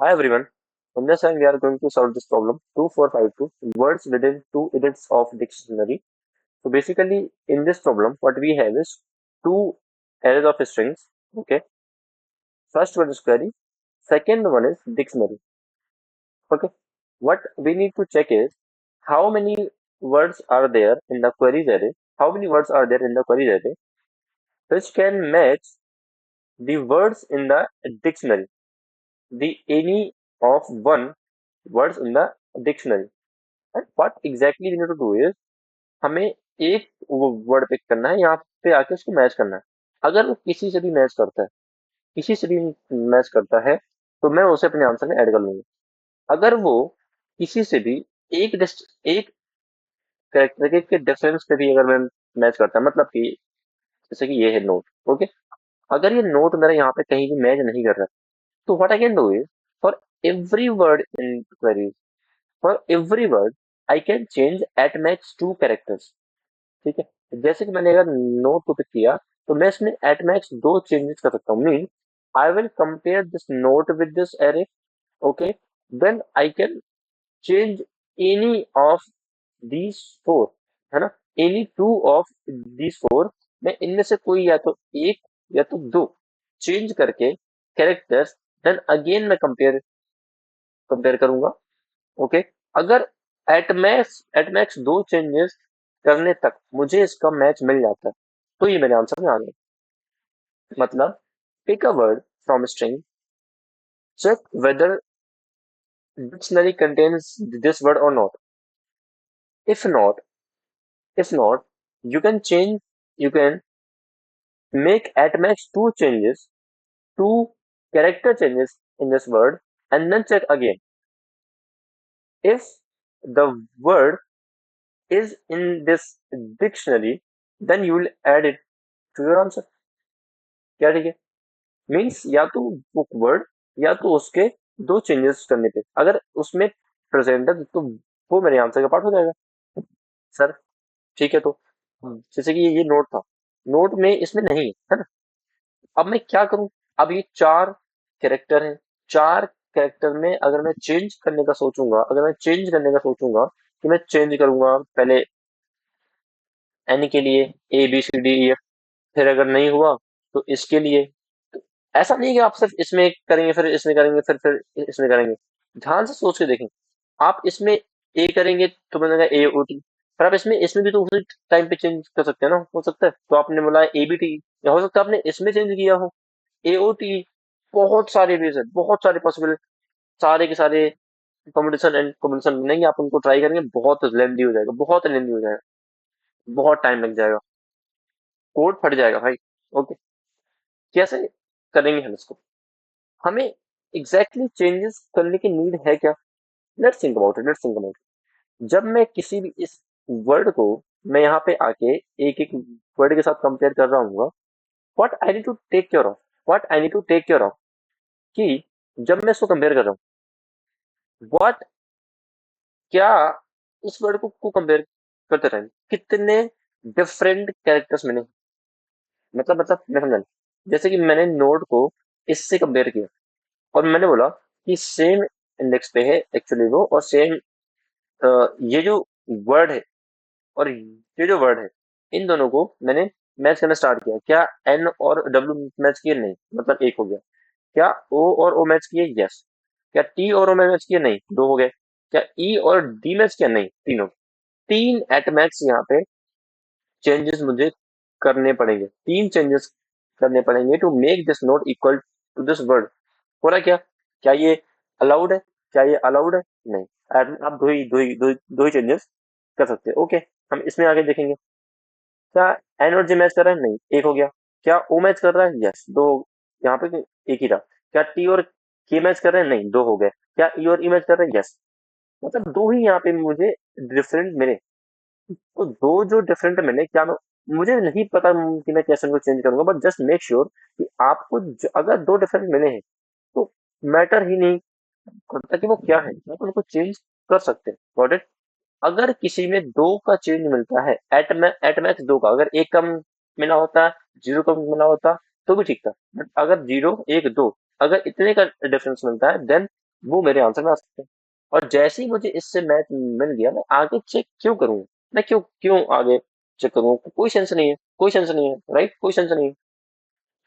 Hi everyone. In this time we are going to solve this problem 2452 words within two edits of dictionary. So basically in this problem what we have is two arrays of strings. Okay. First one is query. Second one is dictionary. Okay. What we need to check is how many words are there in the queries array. How many words are there in the queries array which can match the words in the dictionary. The any of one words in the dictionary. And what exactly we need to do is हमें एक word pick करना है यहाँ पे आके उसको match करना है। अगर वो किसी से भी मैच करता है, किसी से भी मैच करता है तो मैं उसे अपने आंसर में ऐड कर लूंगा। अगर वो किसी से भी एक कैरेक्टर के डिफरेंस पे भी अगर मैं मैच करता है, मतलब कि जैसे कि ये है नोट। ओके। अगर ये नोट मेरा यहाँ पे कहीं भी मैच नहीं कर रहा, तो what I can do is for every word in query, for every word I can change at max two characters. ठीक है। जैसे कि मैंने अगर नोट को पिक किया तो मैं इसमें एट मैक्स दो चेंजेस कर सकता हूँ। Mean I will compare this note with this array. Okay. Then I can change any of these four, है ना, any two of these four. मैं इनमें से कोई या तो एक या तो दो चेंज करके कैरेक्टर्स, देन अगेन मैं कंपेयर कंपेयर करूंगा। ओके। अगर एट मैक्स दो चेंजेस करने तक मुझे इसका मैच मिल जाता है तो ये मेरे आंसर में आ गया। मतलब pick a word from a string, check whether dictionary contains this word or not. If not, if not, you can change, you can make at max two changes, two character changes in this word, and then check again. If the word is in this dictionary, then you will add it to your answer. क्या ठीक है? Means या तो वो word या तो उसके दो चेंजेस करने पे अगर उसमें प्रेजेंट है तो वो मेरे आंसर का पार्ट हो जाएगा। सर ठीक है। तो जैसे कि ये नोट था, नोट में इसमें नहीं है ना। अब मैं क्या करूं? अब ये चार कैरेक्टर हैं, चार कैरेक्टर में अगर मैं चेंज करने का सोचूंगा, अगर मैं चेंज करने का सोचूंगा कि मैं चेंज करूंगा पहले एन के लिए A B C D E F, फिर अगर नहीं हुआ तो इसके लिए। तो ऐसा नहीं है कि आप सिर्फ इसमें करेंगे फिर इसमें करेंगे फिर इसमें करेंगे। ध्यान से सोच के देखें। आप इसमें ए करेंगे तो बनेगा ए ओ टी, पर आप इसमें इसमें भी तो उसी टाइम पे चेंज कर सकते हैं ना, हो सकता है। तो आपने बोला ए बी टी, या हो सकता है आपने इसमें चेंज किया हो ए ओ टी। बहुत सारे वेज है, बहुत सारे पॉसिबल, सारे के सारे कॉम्बिनेशन एंड कॉम्बिनेशन बनेंगे। आप उनको ट्राई करेंगे, बहुत लेंदी हो जाएगा, बहुत लेंदी हो जाएगा, बहुत टाइम लग जाएगा, कोड फट जाएगा भाई। ओके। कैसे करेंगे हम इसको? हमें एग्जैक्टली चेंजेस करने की नीड है क्या? Let's think about it, let's think about it. जब मैं किसी भी इस वर्ड को, मैं यहाँ पे आके एक एक वर्ड के साथ कंपेयर कर रहा हूँ, what I need to take care of, what I need to take care of कि जब मैं इसको कंपेयर कर रहा हूँ, व्हाट, क्या इस वर्ड को कंपेयर करते टाइम कितने डिफरेंट कैरेक्टर्स मैंने, मतलब मैं समझा नहीं। जैसे कि मैंने नोट को इससे कंपेयर किया और मैंने बोला कि सेम इंडेक्स पे है एक्चुअली वो, और सेम ये जो वर्ड है और ये जो वर्ड है, इन दोनों को मैंने मैच करना स्टार्ट किया। क्या एन और डब्ल्यू मैच किए? नहीं, मतलब एक हो गया। क्या ओ और ओ मैच किए? यस। क्या टी और ओ मैच किए? नहीं, दो हो गए। क्या ई और डी मैच किया? नहीं, तीन हो गए। तीन एट मैक्स यहाँ पे चेंजेस मुझे करने पड़ेंगे, तीन चेंजेस करने पड़ेंगे to make this note equal to this word. हो रहा है क्या? क्या ये अलाउड है? क्या ये अलाउड है? नहीं। आप दो ही चेंजेस कर सकते हैं। ओके। हम इसमें आगे देखेंगे। क्या एन और जे मैच कर रहा है? नहीं, एक हो गया। क्या ओ मैच कर रहा है? यस, दो। यहाँ पे एक ही था। क्या टी और के मैच कर रहे हैं? नहीं, दो हो गए। क्या ई और ई मैच कर रहे हैं? यस। मतलब दो ही यहाँ पे मुझे डिफरेंट मिले। तो दो जो डिफरेंट मिले, क्या मैं, मुझे नहीं पता कि मैं कैसे उनको चेंज करूंगा, बट जस्ट मेक श्योर कि आपको अगर दो डिफरेंट मिले हैं तो मैटर ही नहीं करता कि वो क्या है, आप उनको चेंज कर सकते हैं। Got it? अगर किसी में दो का चेंज मिलता है, एट मैक्स दो का, अगर एक कम मिला होता, जीरो कम मिला होता तो भी ठीक था। बट अगर जीरो एक दो, अगर इतने का डिफरेंस मिलता है, देन वो मेरे आंसर में आ सकते हैं। और जैसे ही मुझे इससे मैच मिल गया, मैं आगे चेक क्यों करूँ? मैं क्यों क्यों आगे चेक करूँ? कोई सेंस नहीं है, कोई सेंस नहीं है, राइट? कोई सेंस नहीं है।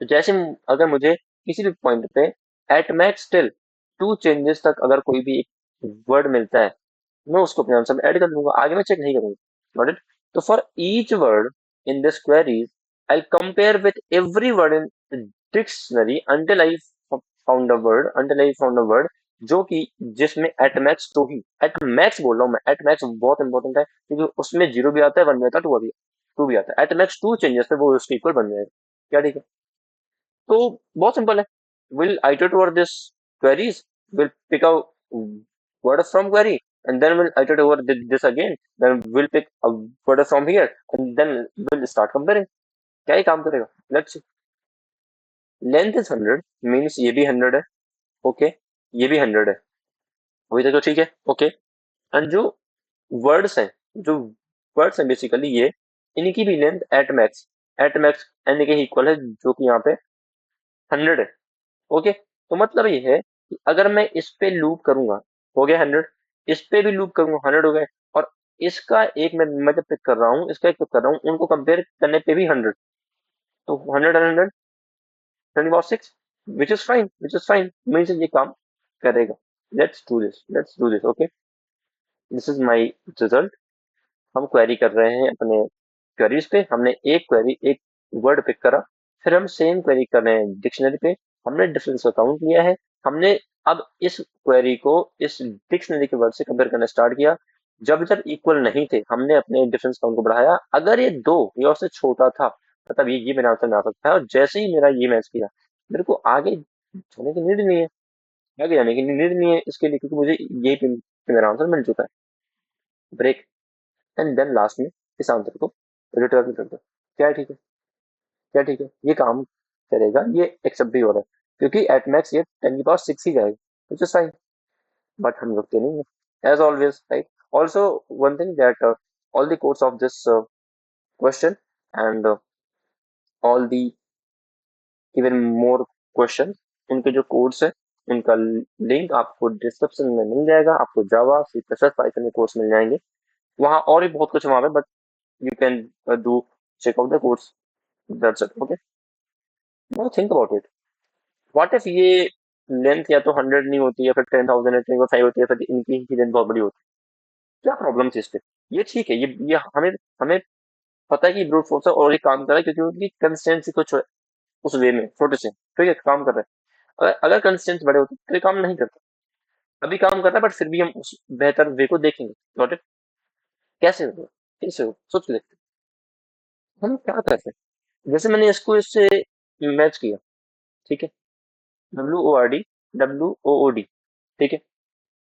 तो जैसे अगर मुझे किसी भी पॉइंट पे at max still two changes तक अगर कोई भी एक वर्ड मिलता है, मैं उसको अपने आंसर में ऐड कर लूंगा, आगे मैं चेक नहीं करूंगा। Got it? तो for each word in this queries I compare with every word in dictionary until I found a word जो कि जिसमें एट मैक्स टू ही, एट मैक्स बोल रहा हूँ मैं, एट मैक्स बहुत इंपॉर्टेंट है क्योंकि उसमें जीरो भी आता है, वन भी आता है, टू भी आता है। एट मैक्स टू चेंजेस पे वो उसके इक्वल बन जाएगा। क्या ठीक है? तो बहुत सिंपल है। We'll iterate over this queries. We'll pick a word from query and then we'll iterate over this again. Then we'll pick a word from here and then we'll start comparing. क्या ही काम करेगा? Let's see. Length is 100 means ये भी 100 है. Okay. ये भी 100 है. अभी तक तो ठीक है. Okay. एंड जो वर्ड्स हैं, जो वर्ड्स हैं बेसिकली ये, इनकी भी लेंथ एट मैक्स एन के इक्वल है जो कि यहाँ पे 100 है। ओके, तो मतलब ये है कि अगर मैं इस पे लूप करूंगा, हो गया 100, इस पे भी लूप करूंगा 100 हो गए, और इसका एक मैं जब पिक कर रहा हूँ, इसका एक पिक कर रहा हूँ, उनको कंपेयर करने पे भी 100, तो 100 100 विच इज फाइन मीन्स ये काम करेगा। Let's do this okay. This is my result. हम क्वेरी कर रहे हैं अपने क्वेरीज पे, हमने एक क्वेरी एक वर्ड पिक करा, फिर हम सेम क्वेरी कर रहे हैं डिक्शनरी पे, हमने डिफरेंस का काउंट लिया है, हमने अब इस क्वेरी को इस डिक्शनरी के वर्ड से कंपेयर करना स्टार्ट किया। जब जब इक्वल नहीं थे हमने अपने डिफरेंस काउंट को बढ़ाया, अगर ये दो या उससे छोटा था मतलब ये मेरा आंसर में आ सकता है, और जैसे ही मेरा ये मैच किया, मेरे को आगे जाने की नीड नहीं है, आगे जाने की नीड नहीं है इसके लिए, क्योंकि मुझे यही पे मेरा आंसर मिल चुका है। ब्रेक, एंड देन लास्ट में इस आंसर को रिटर्न कर दो। क्या है ठीक है? क्या ठीक है? ये काम करेगा, ये एक्सेप्ट भी हो रहा है, क्योंकि एट मैक्स ये 10 की पावर 6 ही जाएगा, विच इज फाइन। बट हम रुकते नहीं है, as always, right? Also one thing that all the codes of this question and all the even more question, उनके जो कोड्स है उनका लिंक आपको डिस्क्रिप्शन में मिल जाएगा। आपको जावा सी प्लस प्लस पाइथन के कोर्स मिल जाएंगे, वहाँ और भी बहुत कुछ वहाँ पे, but you can do check out the course. That's it. Okay. Now think about it. What if ये लेंथ या तो 100 नहीं होती, या फिर 10,000 या 5 होती है, फिर इनकी ही लेंथ बहुत बड़ी होती है? क्या प्रॉब्लम थी इस पे? ये ठीक है, ये हमें हमें पता है कि ब्रूट फोर्स है और ये काम कर रहा है क्योंकि उनकी कंसिस्टेंसी कुछ उस वे में छोटे से, ठीक है, काम कर रहा है। अगर कंसिस्टेंस बड़े होते तो ये काम नहीं करता। अभी काम कर रहा है बट फिर भी हम उस बेहतर वे को देखेंगे। Got it? कैसे होगा? कैसे हो, सोच के देखते हैं। हम क्या करते हैं, जैसे मैंने इसको इससे मैच किया, ठीक है, WORD, WOOD, ठीक है।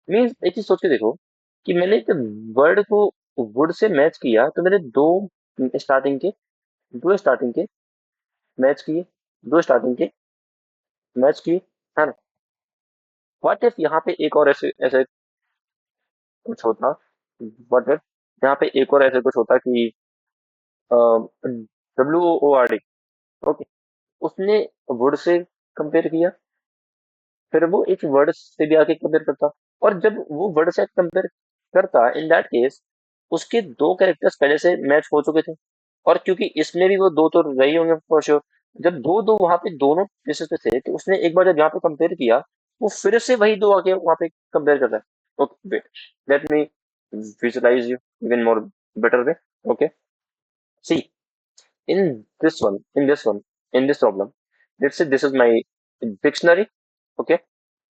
मीन्स एक चीज सोच के देखो कि मैंने जब वर्ड को वुड से मैच किया तो मैंने स्टार्टिंग के दो स्टार्टिंग के मैच किए, दो स्टार्टिंग के मैच किए, है ना? व्हाट इफ यहाँ पे एक और ऐसे ऐसे कुछ होता, व्हाट इफ यहाँ पे एक और ऐसे कुछ होता कि WORD, ओके, उसने वुड से कंपेयर किया, फिर वो एक वर्ड से भी आके कंपेयर करता, और जब वो वर्ड से कंपेयर करता, इन दैट केस उसके दो कैरेक्टर्स पहले से मैच हो चुके थे, और क्योंकि इसमें भी वो दो तो रही होंगे फॉर श्योर, जब दो दो वहां पे दोनों प्लेसेस पे थे, तो उसने एक बार जब यहाँ पे कंपेयर किया, वो फिर से वही दो आके वहां पे कंपेयर कर रहा है। Okay wait, let me visualize you even more better way. Okay, see, in in this problem, let's say this is my dictionary. Okay,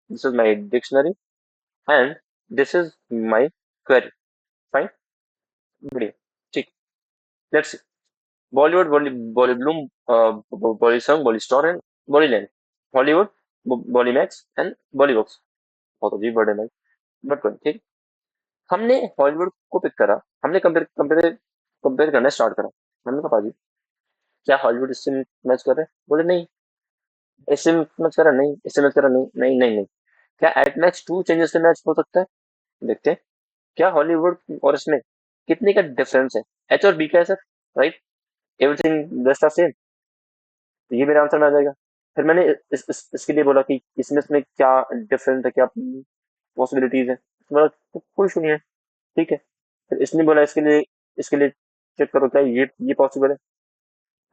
this is my dictionary and this is my query. Fine, बढ़िया, ठीक। Let's see. Bollywood, Bolly Bloom, Bolly Song, Bolly Store and Bolly Land, Hollywood, Bolly Max and Bolly Box। बहुत अजीब word है भाई, but कोई ठीक। हमने Hollywood को पिक करा, हमने कंपेयर कंपेयर कंपेयर करना स्टार्ट करा। हमने कहा पाजी क्या हॉलीवुड इससे मैच कर रहे हैं? बोले नहीं। इससे मैच करा नहीं, इससे मैच करा नहीं, नहीं नहीं नहीं। क्या एट मैच टू चेंजेस से मैच हो सकता है? देखते हैं क्या हॉलीवुड और इसमें कितने का डिफरेंस है। एच और बी का है sir, right? Everything just are same, तो ये मेरा आंसर में आ जाएगा। फिर मैंने इसके लिए बोला कि इसमें इसमें क्या डिफरेंस है, क्या पॉसिबिलिटीज है, मतलब तो कोई इशू नहीं है, ठीक है। फिर इसने बोला इसके लिए चेक करो क्या ये पॉसिबल है।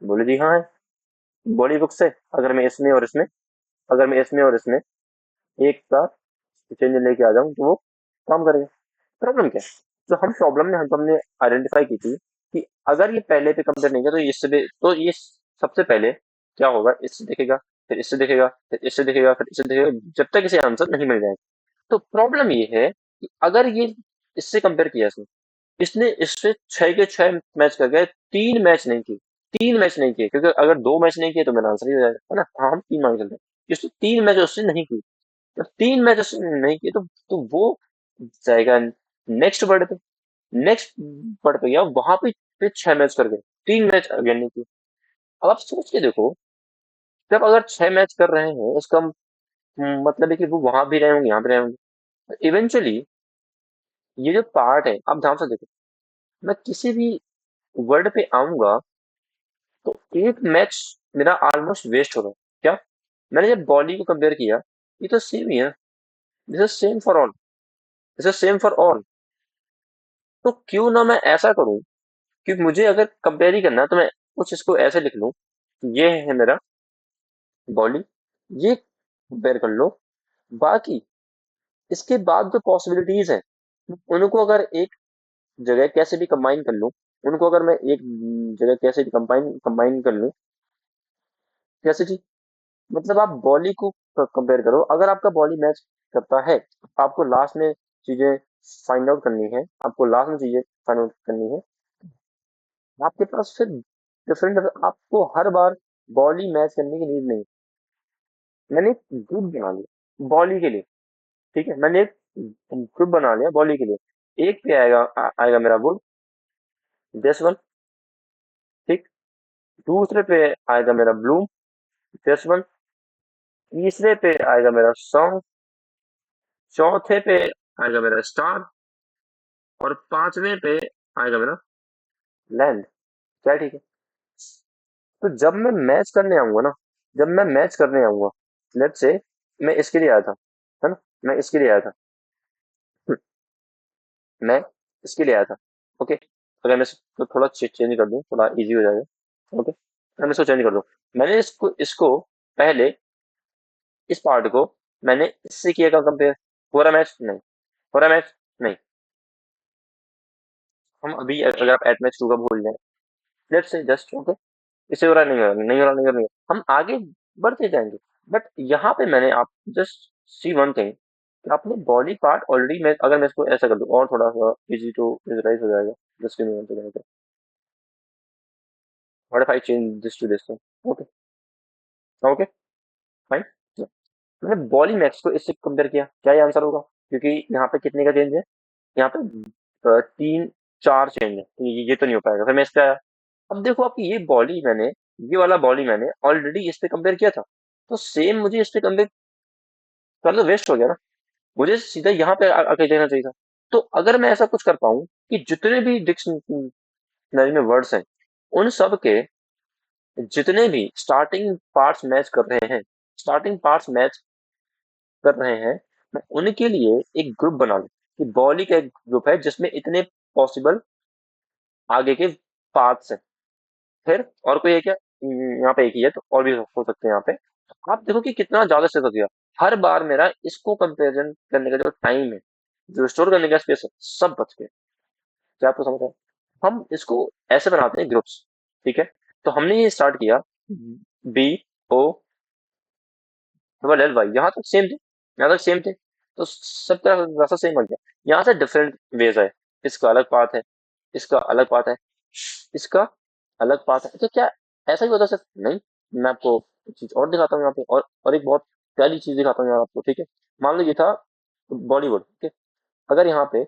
बोले जी हाँ है। बॉडी बुक से अगर मैं इसमें और इसमें एक का चेंज लेके आ जाऊं तो वो काम करेगा। प्रॉब्लम क्या है? तो हम प्रॉब्लम ने हम हमने आइडेंटिफाई की थी कि अगर ये पहले पे कंपेयर नहीं किया तो ये सबसे पहले क्या होगा, इससे देखेगा, फिर इससे देखेगा, फिर इससे देखेगा, फिर इससे देखेगा, जब तक इसे आंसर नहीं मिल जाएगा। तो प्रॉब्लम ये है कि अगर ये इससे कंपेयर किया इसने इसने इससे 6 के 6 मैच कर गए, 3 मैच नहीं किए क्योंकि अगर 2 मैच नहीं किए तो मेरा आंसर ही हो जाएगा, है ना। हाँ, हम 3 मान के चलते हैं। इसने 3 मैच उससे नहीं किए, जब 3 मैच उसने नहीं किए तो वो जाएगा नेक्स्ट वर्ड पे। नेक्स्ट वर्ड पे गया, वहां पे फिर 6 मैच कर गए, 3 मैच अगेन नहीं किए। अब आप सोच के देखो, जब अगर 6 मैच कर रहे हैं इसका मतलब है कि वो वहां भी रहे होंगे, यहाँ भी रहे होंगे। इवेंचुअली ये जो पार्ट है, आप ध्यान से देखो, मैं किसी भी वर्ड पे आऊंगा तो एक मैच मेरा ऑलमोस्ट वेस्ट हो रहा है। क्या? मैंने जब बॉली को कंपेयर किया, ये तो सेम ही है। This is same for all, this is same for all. तो क्यों ना मैं ऐसा करूं कि मुझे अगर कंपेयर ही करना है तो मैं कुछ इसको ऐसे लिख लूं, ये है मेरा बॉली, ये कंपेयर कर लो, बाकी इसके बाद जो पॉसिबिलिटीज हैं उनको अगर एक जगह कैसे भी कंबाइन कर लूं, उनको अगर मैं एक जगह कैसे भी कंबाइन कंबाइन कर लूं, कैसे जी? मतलब आप बॉली को कंपेयर करो, अगर आपका बॉली मैच करता है, आपको लास्ट में चीजें फाइंड आउट करनी है, आपको लास्ट में चीजें फाइंड आउट करनी है, आपके पास फिर डिफरेंट, आपको हर बार बॉली मैच करने की नीड नहीं। मैंने एक ग्रुप बना लिया बॉली के लिए, ठीक है, मैंने एक ग्रुप बना लिया बॉली के लिए। एक पे आएगा मेरा वुड, दिस वन, ठीक। दूसरे पे आएगा मेरा ब्लूम, दिस वन। तीसरे पे आएगा मेरा सॉन्ग। चौथे पे आएगा मेरा स्टार। और पांचवें पे आएगा मेरा लैंड। क्या ठीक है? तो जब मैं मैच करने आऊंगा ना, जब मैं मैच करने आऊंगा, लेट्स से मैं इसके लिए आया था, है ना, मैं इसके लिए आया था, मैं इसके लिए आया था, ओके। अगर मैं इसको थोड़ा चेंज कर दूं, थोड़ा इजी हो जाएगा, ओके। अगर मैं इसको चेंज कर दूं, मैंने इसको इसको पहले इस पार्ट को मैंने इससे किया था कंपेयर, पूरा मैच नहीं, पूरा मैच नहीं। हम अभी अगर आप एट मैच टू का भूल जाए, लेट्स से जस्ट, ओके, इससे हो रहा है, नहीं हो रहा, नहीं हो रहा, नहीं हो रहा, नहीं हो रहा। हम आगे बढ़ते जाएंगे। बट यहाँ पे मैंने आप जस्ट सी वन थिंग कि आपने बॉडी पार्ट ऑलरेडी, मैं अगर मैं इसको ऐसा कर दूं और थोड़ा सा इजी टू विजुलाइज हो जाएगा, just minute, what if I change this to this, okay, okay, fine. मैंने बॉली मैक्स को इससे कंपेयर किया, क्या ये आंसर होगा? क्योंकि यहाँ पे कितने का चेंज है, यहाँ पे 3 4 चेंज है, तो ये तो नहीं हो पाएगा। फिर मैं इस पे आया, अब देखो आपकी ये वाला बॉली मैंने ऑलरेडी इस पे कंपेयर किया था, तो सेम मुझे इस पे कंपेयर कर, तो वेस्ट हो गया ना। मुझे सीधा यहाँ पे आके देना चाहिए था। तो अगर मैं ऐसा कुछ कर पाऊं कि जितने भी डिक्शनरी में वर्ड्स हैं, उन सब के जितने भी स्टार्टिंग पार्ट्स मैच कर रहे हैं, मैं उनके लिए एक ग्रुप बना लूं कि बॉली का एक ग्रुप है जिसमें इतने पॉसिबल आगे के पार्ट्स हैं। फिर और कोई है क्या? यहाँ पे एक ही है, तो और भी हो सकते हैं यहाँ पे। तो आप देखो कि कितना ज्यादा सेव हो गया। हर बार मेरा इसको कंपेरिजन करने का जो टाइम है, जो स्टोर करने का स्पेस है, सब बच गया। क्या आपको समझ आया? हम इसको ऐसे बनाते हैं ग्रुप्स, ठीक है। तो हमने ये स्टार्ट किया BO एल वाई, यहाँ तक सेम थे, यहाँ तक सेम थे, तो सब तरह रास्ता सेम हो गया। यहाँ से डिफरेंट वेज है, इसका अलग पाथ है, इसका अलग पाथ है, इसका अलग पाथ है। तो क्या ऐसा ही होता सर? नहीं, मैं आपको एक चीज और दिखाता हूँ यहाँ पे, और एक बहुत प्यारी चीज दिखाता हूँ यहाँ आपको, ठीक है। मान लो ये था बॉलीवुड, ठीक है। अगर यहाँ पे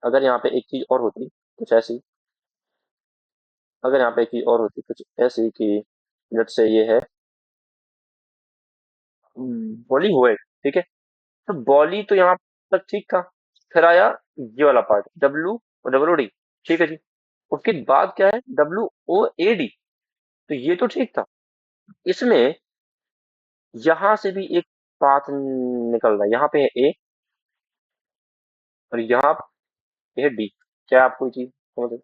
अगर यहाँ पे एक चीज और होती कुछ ऐसी, अगर यहाँ पे एक चीज और होती कुछ ऐसी कि लेट्स से ये है बॉलीवुड, ठीक है। तो बॉली तो यहाँ तक ठीक था, फिर आया ये वाला पार्ट WOD, ठीक है जी। उसके बाद क्या है WOAD, तो ये तो ठीक था। इसमें यहां से भी एक पाथ निकल रहा है, यहाँ पे है A, और यहाँ ये डी। क्या आपको ये चीज समझ आई?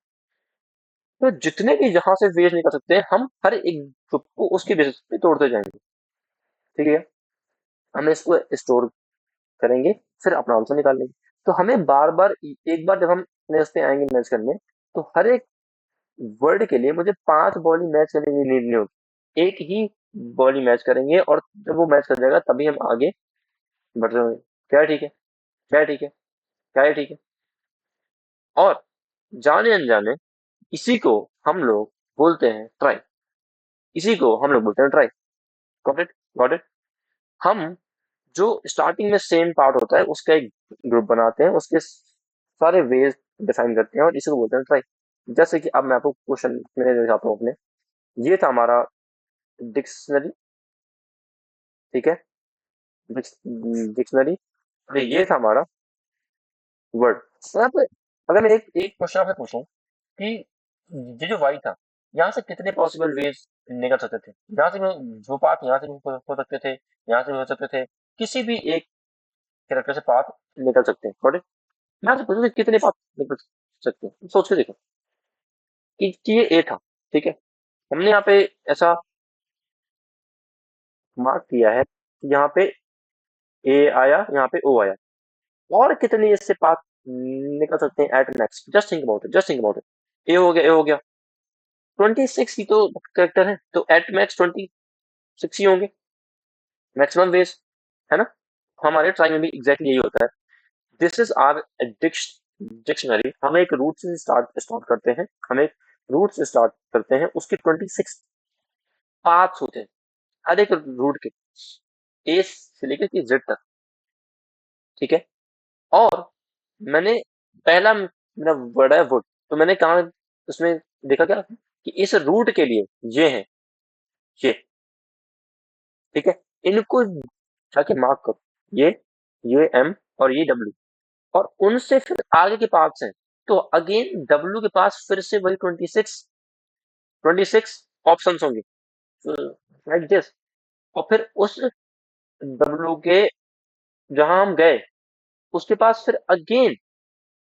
तो जितने भी यहाँ से वेज निकल सकते हैं, हम हर एक ग्रुप को उसके बेसिस पे तोड़ते जाएंगे। ठीक है, हम इसको स्टोर करेंगे, फिर अपना आंसर निकाल लेंगे। तो हमें बार बार, एक बार जब हम अपने रास्ते आएंगे मैच करने, तो हर एक वर्ड के लिए मुझे 5 बॉली मैच करने की नीड नहीं होगी। एक ही बॉली मैच करेंगे, और जब वो मैच कर जाएगा तभी हम आगे बढ़ रहे होंगे। क्या है ठीक है? क्या है ठीक है? क्या है ठीक है? और जाने अनजाने इसी को हम लोग बोलते हैं ट्राई। इसी को हम लोग बोलते हैं try. Got it? Got it? हम जो स्टार्टिंग में सेम पार्ट होता है उसका एक ग्रुप बनाते हैं, उसके सारे वेज डिफाइन करते हैं, और इसी को बोलते हैं ट्राई। जैसे कि अब मैं आपको क्वेश्चन में दिखाता हूँ अपने। ये था हमारा डिक्शनरी। ठीक है, डिक्शनरी। ये था हमारा वर्ड। तो यहाँ पे अगर मैं एक एक क्वेश्चन आपसे पूछूं कि ये जो वाई था, यहाँ से कितने पॉसिबल वेज निकल सकते थे? यहाँ से जो पाथ यहाँ से भी हो सकते थे, यहाँ से भी हो सकते थे, किसी भी एक कैरेक्टर से पाथ निकल सकते हैं। Got it? मैं आपसे पूछूं कि कितने पाथ निकल सकते हैं, सोच के देखो कि ये ए था। ठीक है, हमने यहाँ पे ऐसा मार्क किया है कि यहाँ पे ए आया, यहाँ पे ओ आया, और कितने इससे पाथ निकल सकते हैं at max? Just think about it, just think about it. ए हो गया, ए हो गया। 26 ही तो कैरेक्टर है, तो एट मैक्स 26 ही होंगे मैक्सिमम वेज, है ना? हमारे ट्राई में भी एग्जैक्टली यही होता है। This is our dictionary. हम एक रूट से स्टार्ट स्टार्ट करते हैं, हम एक रूट से स्टार्ट करते हैं, उसके 26 पाथ्स होते हैं हर एक रूट के, ए से लेकर के जेड तक। ठीक है, और मैंने पहला मेरा वर्ड है वुड, तो मैंने कहा उसमें देखा क्या कि इस रूट के लिए ये है, ये। ठीक है, इनको जाके मार्क करो, ये एम और ये डब्ल्यू, और उनसे फिर आगे के पार्ट्स हैं। तो अगेन डब्ल्यू के पास फिर से वही 26 ऑप्शंस होंगे, लाइक दिस। और फिर उस डब्ल्यू के जहां हम गए, उसके पास फिर अगेन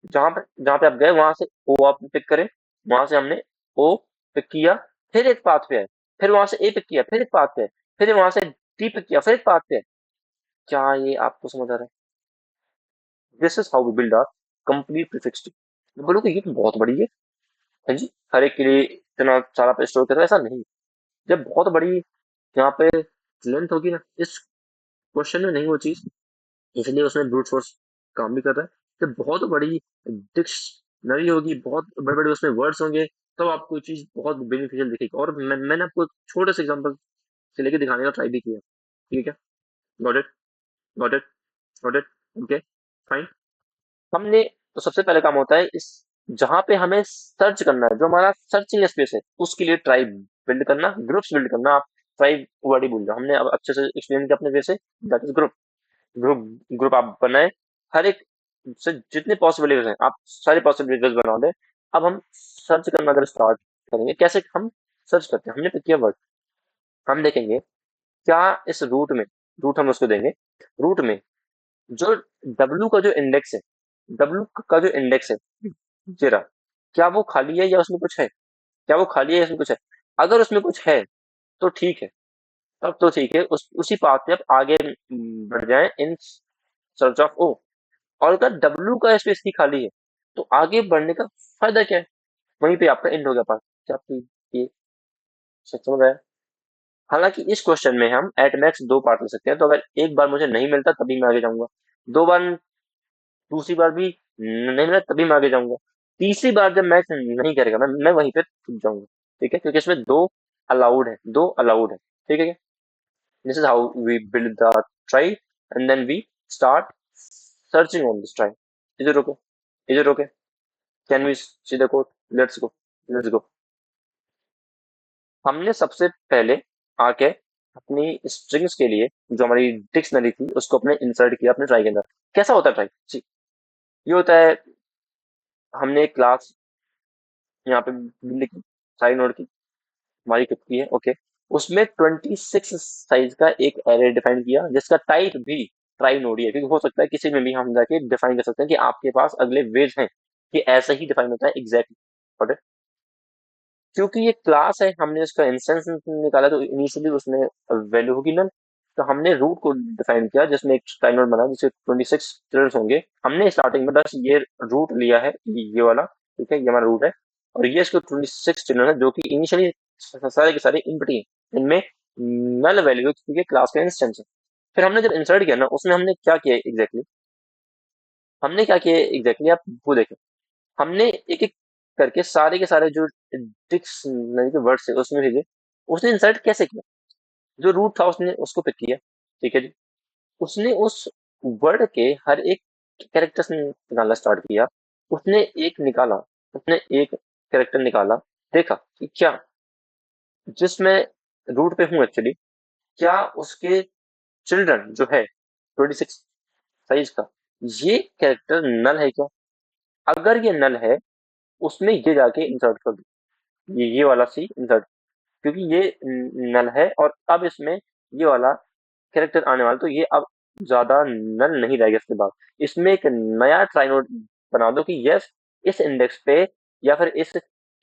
जहां पे आप गए वहां से ओ आप पिक करें, वहां से हमने ओ पिक किया, फिर एक पाथ पे है, फिर वहां से ए पिक किया, फिर एक पाथ पे है, फिर वहां से डी पिक किया, फिर एक पाथ पे है। क्या ये आपको समझ आ रहा है? This is how we build our complete prefix tree. मैं बोलूँगा ये तो बहुत बड़ी है। हाँ जी, हर एक के लिए इतना सारा पे स्टोर करो, ऐसा नहीं। जब बहुत बड़ी यहाँ पे लेंथ होगी ना इस क्वेश्चन में, नहीं वो चीज, इसलिए उसमें ब्रूट फोर्स काम भी कर रहा है। जब बहुत बड़ी डिक्शनरी होगी, बहुत बड़े बड़े उसमें वर्ड्स होंगे, तब आपको चीज बहुत बेनिफिशियल दिखेगी। और मैंने आपको छोटे से एग्जांपल से लेके दिखाने का ट्राई भी किया। ठीक है, got it? Got it? Got it? Okay, fine. हमने तो सबसे पहले काम होता है इस जहां पे हमें सर्च करना है, जो हमारा सर्चिंग स्पेस है, उसके लिए ट्राइब बिल्ड करना, ग्रुप्स बिल्ड करना। आप ट्राइब वर्ड ही भूल जाओ, हमने अब अच्छे से एक्सप्लेन किया अपने वे से। That is group. Group group आप बनाए, हर एक से जितने पॉसिबिलिटीज हैं आप सारी पॉसिबिलिटीज बना दें। अब हम सर्च करना अगर स्टार्ट करेंगे, कैसे हम सर्च करते हैं? हमने पिक किया वर्ड, हम देखेंगे क्या इस रूट में, रूट हम उसको देंगे, रूट में जो डब्ल्यू का जो इंडेक्स है, डब्ल्यू का जो इंडेक्स है जीरा, क्या वो खाली है या उसमें कुछ है? क्या वो खाली है या उसमें कुछ है? अगर उसमें कुछ है तो ठीक है, तब तो ठीक है, उसी पाथ पे आप आगे बढ़ जाएं इन सर्च ऑफ ओ। और अगर डब्ल्यू का स्पेस ही खाली है, तो आगे बढ़ने का फायदा क्या है? वहीं पे आपका एंड हो गया पार्ट। क्या आपको ये सच समझ आया? हालांकि इस क्वेश्चन में हम एट मैक्स 2 पार्ट ले सकते हैं, तो अगर एक बार मुझे नहीं मिलता तभी मैं आगे जाऊंगा, 2 बार, दूसरी बार भी नहीं मिला तभी मैं आगे जाऊंगा, तीसरी बार जब मैच नहीं करेगा मैं वहीं पे रुक जाऊंगा। ठीक है, क्योंकि इसमें 2 अलाउड है, 2 अलाउड है। ठीक है, this is how we build the trie, and then we start searching on this trie. Is it okay? Is it okay? Can we see the code? Let's go, let's go. हमने सबसे पहले आके अपनी strings के लिए जो हमारी dictionary थी उसको अपने इंसर्ट किया अपने ट्राई के अंदर। कैसा होता है ट्राई? जी, ये होता है, हमने एक क्लास यहाँ पे लिखी, साइड नोड की, हमारी खुद की है, ओके। उसमें 26 साइज का एक एरे डिफाइन किया, जिसका टाइप भी ट्राई नोड ही है, क्योंकि हो सकता है किसी में भी हम जाके डिफाइन कर सकते हैं कि आपके पास अगले वेज हैं, कि ऐसा ही डिफाइन होता है एग्जैक्टली। क्योंकि ये क्लास है, हमने उसका इंस्टेंस निकाला, तो इनिशियली उसमें वैल्यू होगी नल। तो हमने रूट को डिफाइन किया जिसमें एक टाइम नोड बना जिससे 26 चिल्ड्रन होंगे। हमने स्टार्टिंग में बस ये रूट लिया है, ये वाला, ठीक है, ये हमारा रूट है। और ये इसको 26 चिल्ड्रन है जो कि इनिशियली सारे के सारे इनपुट ही हैं। इनमें नल वैल्यू क्योंकि क्लास का इंस्टेंस है। फिर हमने जब इंसर्ट किया ना, उसमें हमने क्या किया एग्जैक्टली, हमने क्या किया एग्जैक्टली आप वो देखें। हमने एक एक करके सारे के सारे जो डिक्शनरी के वर्ड्स थे उसमें भेजे। उसने इंसर्ट कैसे किया, जो रूट था उसने उसको पिक किया, ठीक है जी। उसने उस वर्ड के हर एक कैरेक्टर्स निकालना स्टार्ट किया। उसने एक निकाला, उसने एक कैरेक्टर निकाला, देखा कि क्या जिसमें रूट पे हूँ एक्चुअली, क्या उसके चिल्ड्रन जो है 26 साइज का, ये कैरेक्टर नल है क्या। अगर ये नल है, उसमें ये जाके इंसर्ट कर दो, ये वाला सी इंसर्ट, क्योंकि ये नल है और अब इसमें ये वाला कैरेक्टर आने वाला, तो ये अब ज्यादा नल नहीं रहेगा। इसके बाद इसमें एक नया ट्राई नोड बना दो कि यस, इस इंडेक्स पे या फिर इस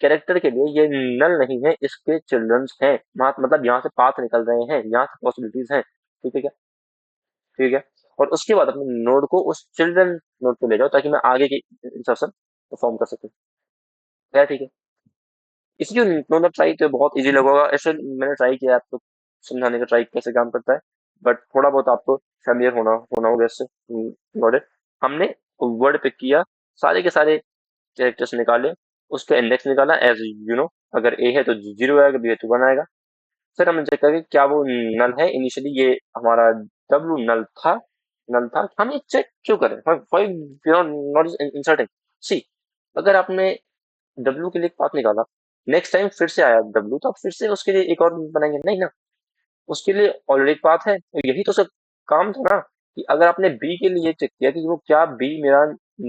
कैरेक्टर के लिए ये नल नहीं है, इसके चिल्ड्रंस हैं, मतलब यहाँ से पाथ निकल रहे हैं, यहाँ से पॉसिबिलिटीज हैं, ठीक है क्या, ठीक है। और उसके बाद अपने नोड को उस चिल्ड्रन नोड पे ले जाओ ताकि मैं आगे की इंस्ट्रक्शन परफॉर्म कर सकूं, क्या ठीक है। इसलिए उन्होंने ट्राई तो बहुत इजी लगा होगा ऐसे, मैंने ट्राई किया आपको समझाने का, ट्राई कैसे काम करता है, बट थोड़ा बहुत आपको फैमिलियर होना होना होगा इससे। Got it. हमने वर्ड पिक किया, सारे के सारे कैरेक्टर्स निकाले, उसका इंडेक्स निकाला एज यू नो, अगर ए है तो 0 आएगा, बी है तो 1 आएगा। फिर हमने चेक किया कि क्या वो नल है। इनिशियली ये हमारा डब्लू नल था, नल था, हम ये चेक क्यों करें, नॉट इंसर्टिंग। सी, अगर आपने डब्लू के लिए एक पाथ निकाला, नेक्स्ट टाइम फिर से आया डब्लू, तो आप फिर से उसके लिए एक और बनाएंगे नहीं ना, उसके लिए ऑलरेडी एक पाथ है, तो यही तो सब काम था ना। कि अगर आपने बी के लिए चेक किया कि वो क्या बी मेरा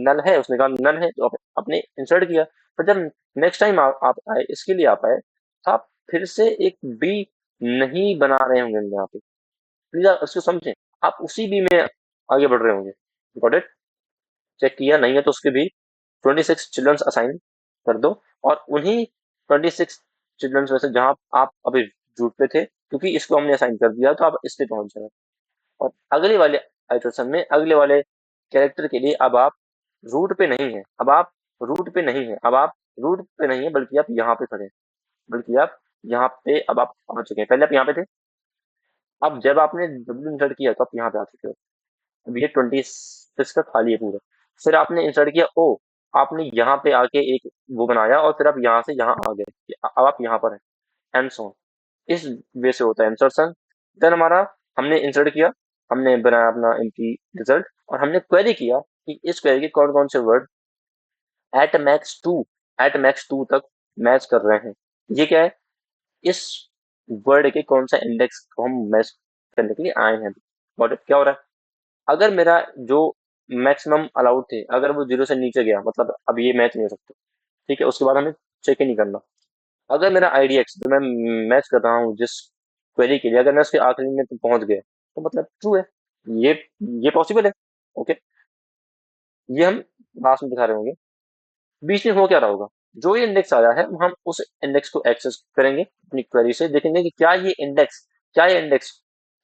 नल है, उसने कहा नल है, तो आपने इंसर्ट किया। पर जब नेक्स्ट टाइम आप आए इसके लिए आप आए, तो आप फिर से एक बी नहीं बना रहे होंगे यहाँ पे, प्लीज आप उसको समझें। आप उसी बी में आगे बढ़ रहे होंगे। Got it. चेक किया नहीं है तो उसके भी 26 चिल्ड्रंस असाइन कर दो, और उन्हीं 26 चिल्ड्रंस में से जहां आप अभी रूट पे थे, क्योंकि इसको हमने असाइन कर दिया तो आप इस पे पहुंच जाए। और अगले वाले आइटरेशन में अगले वाले कैरेक्टर के लिए अब आप रूट पे नहीं है, अब आप रूट पे नहीं है, अब आप रूट पे नहीं है, बल्कि आप यहाँ पे खड़े हैं, बल्कि आप यहाँ पे अब आप पहुंच चुके हैं। पहले आप यहाँ पे थे, अब जब आपने डब्ल्यू इंसर्ट किया तो आप यहाँ पे आ चुके हो। अब ये 26 का खाली है पूरा। फिर आपने इंसर्ट किया ओ, आपने यहाँ पे आके एक वो बनाया और फिर आप यहाँ से यहाँ आ गए, अब आप यहाँ पर हैं, एंड सो ऑन। इस वे से होता है इंसर्शन। देन हमारा, हमने इंसर्ट किया, हमने बनाया अपना एम्प्टी रिजल्ट, और हमने क्वेरी किया कि इस क्वेरी के कौन कौन से वर्ड एट मैक्स टू तक मैच कर रहे हैं। ये क्या है, इस वर्ड के कौन सा इंडेक्स को हम मैच करने के लिए आए हैं। बट क्या हो रहा है, अगर मेरा जो मैक्सिमम अलाउड थे, अगर वो 0 से नीचे गया, मतलब अब ये मैच नहीं हो सकते, ठीक है, उसके बाद हमें चेक ही नहीं करना। अगर मेरा आई डी एक्स जो मैं मैच कर रहा हूँ जिस क्वेरी के लिए, अगर मैं उसके आखिरी में तो पहुंच गया, तो मतलब ट्रू है, ये ये पॉसिबल है। ओके, ये हम लास्ट में दिखा रहे होंगे। बीच में हो क्या रहा होगा, जो ये इंडेक्स आया है हम उस इंडेक्स को एक्सेस करेंगे अपनी क्वेरी से, देखेंगे कि क्या ये इंडेक्स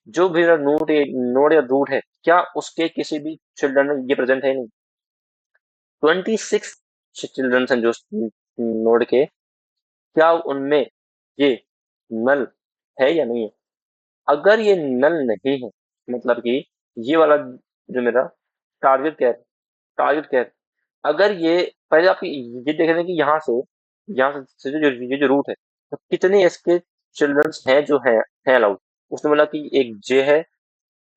जो भी नोड या रूट है, क्या उसके किसी भी चिल्ड्रन में ये प्रेजेंट है नहीं। 26 चिल्ड्रन हैं जो नोड के, क्या उनमें ये नल है या नहीं है। अगर ये नल नहीं है, मतलब कि ये वाला जो मेरा टारगेट क्या है, अगर ये, पहले आप ये देख रहे हैं कि यहाँ से जो रूट है, तो कितने इसके चिल्ड्रंस हैं जो हैं अलाउड। उसने बोला कि एक जे है,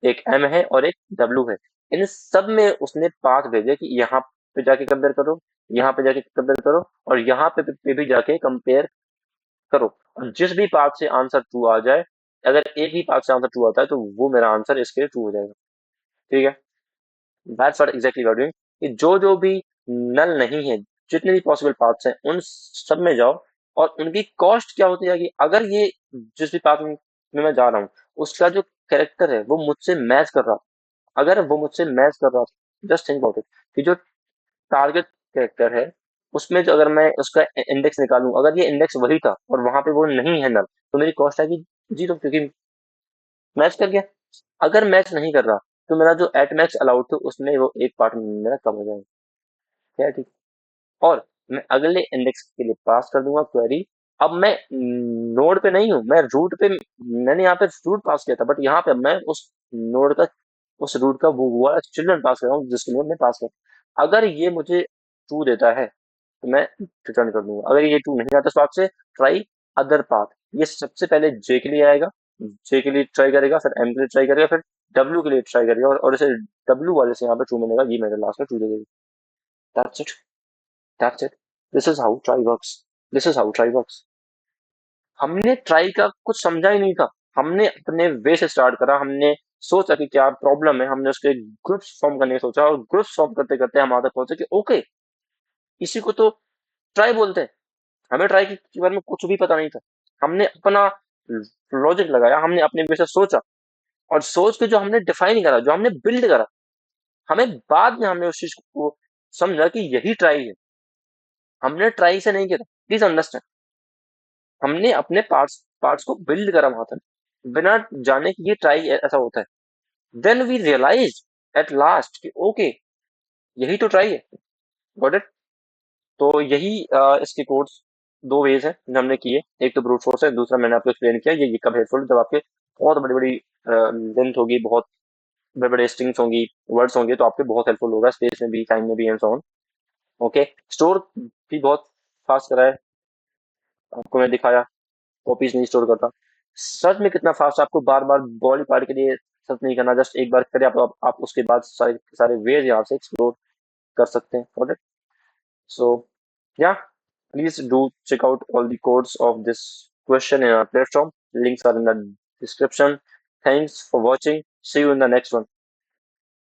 एक एम है और एक डब्ल्यू है। इन सब में उसने पाथ भेजे कि यहाँ पे जाके कंपेयर करो, यहाँ पे जाके कंपेयर करो, और यहाँ पे भी जाके कंपेयर करो। और जिस भी पाथ से आंसर ट्रू आ जाए, अगर एक ही पाथ से आंसर ट्रू आता है, तो वो मेरा आंसर इसके लिए ट्रू हो जाएगा, ठीक है। That's what exactly we are doing, कि जो भी नल नहीं है, जितने भी पॉसिबल पाथ्स हैं उन सब में जाओ, और उनकी कॉस्ट क्या होती जाएगी। अगर ये जिस भी पाथ में मैं जा रहा हूँ, उसका जो कैरेक्टर है वो मुझसे मैच कर रहा, अगर वो मुझसे मैच कर रहा था, जस्ट थिंक अबाउट इट, कि जो टारगेट कैरेक्टर है उसमें जो अगर मैं उसका इंडेक्स निकालूं, अगर ये इंडेक्स वही था और वहां पे वो नहीं है नल, तो मेरी कॉस्ट आएगी जीरो, क्योंकि मैच कर गया। अगर मैच नहीं कर रहा तो मेरा जो एट मैक्स अलाउड थे उसमें वो एक पार्ट मेरा कम हो जाएगा। क्या है, ठीक। और मैं अगले इंडेक्स के लिए पास कर दूंगा क्वेरी। अब मैं नोड पे नहीं हूँ, मैं रूट पे, मैंने यहाँ पे रूट पास किया था, बट यहाँ पे मैं उस नोड का, उस रूट का वो हुआ चिल्ड्रन पास कर रहा हूँ जिसके लिए मैं पास कर। अगर ये मुझे ट्रू देता है तो मैं रिटर्न कर दूंगा। अगर ये ट्रू नहीं आता तो आपसे ट्राई अदर पाथ, ये सबसे पहले जे के लिए आएगा, जे के लिए ट्राई करेगा, फिर एम के लिए ट्राई करेगा, फिर डब्ल्यू के लिए ट्राई करेगा, और इसे डब्ल्यू वाले से यहाँ पे ट्रू मिलेगा, ये मेरे लास्ट में ट्रू दे देगा। That's it, that's it, this is how try works, this is how try works. हमने ट्राई का कुछ समझा ही नहीं था, हमने अपने वे से स्टार्ट करा, हमने सोचा कि क्या प्रॉब्लम है, हमने उसके ग्रुप्स फॉर्म करने का सोचा, और ग्रुप्स फॉर्म करते करते हम आगे पहुंचे कि ओके, इसी को तो ट्राई बोलते हैं। हमें ट्राई के बारे में कुछ भी पता नहीं था। हमने अपना लॉजिक लगाया, हमने अपने वे से सोचा, और सोच के जो हमने डिफाइन करा, जो हमने बिल्ड करा, हमें बाद में हमने उस चीज को समझा कि यही ट्राई है। हमने ट्राई से नहीं किया, प्लीज अंडरस्टैंड। हमने अपने पार्ट्स पार्ट्स को बिल्ड करा वहां तक, बिना जाने कि ये ट्राई ऐसा होता है। Then we realize at last कि ओके, यही तो ट्राई है। Got it. तो यही इसके कोड्स दो वेज है जो हमने किए, एक तो ब्रूट फोर्स है, दूसरा मैंने आपको एक्सप्लेन किया ये कब हेल्पफुल, जब आपके बहुत बड़ी बड़ी लेंथ होगी, बहुत बड़े बड़े स्ट्रिंग्स होंगी, वर्ड्स होंगे, तो आपके बहुत हेल्पफुल होगा स्पेस में भी, टाइम में भी, and so on. Okay, store भी बहुत फास्ट करा है, आपको मैं दिखाया, कॉपीज नहीं स्टोर करता। सर्च में कितना फास्ट, आपको बार बार बॉडी पार्ट के लिए सर्च नहीं करना, जस्ट एक बार करें आप उसके बाद सारे सारे वेज यहाँ से एक्सप्लोर कर सकते हैं। Got it. So, yeah, please do check out all the codes of this question in our platform. Links are in the description. Thanks for watching. See you in the next one.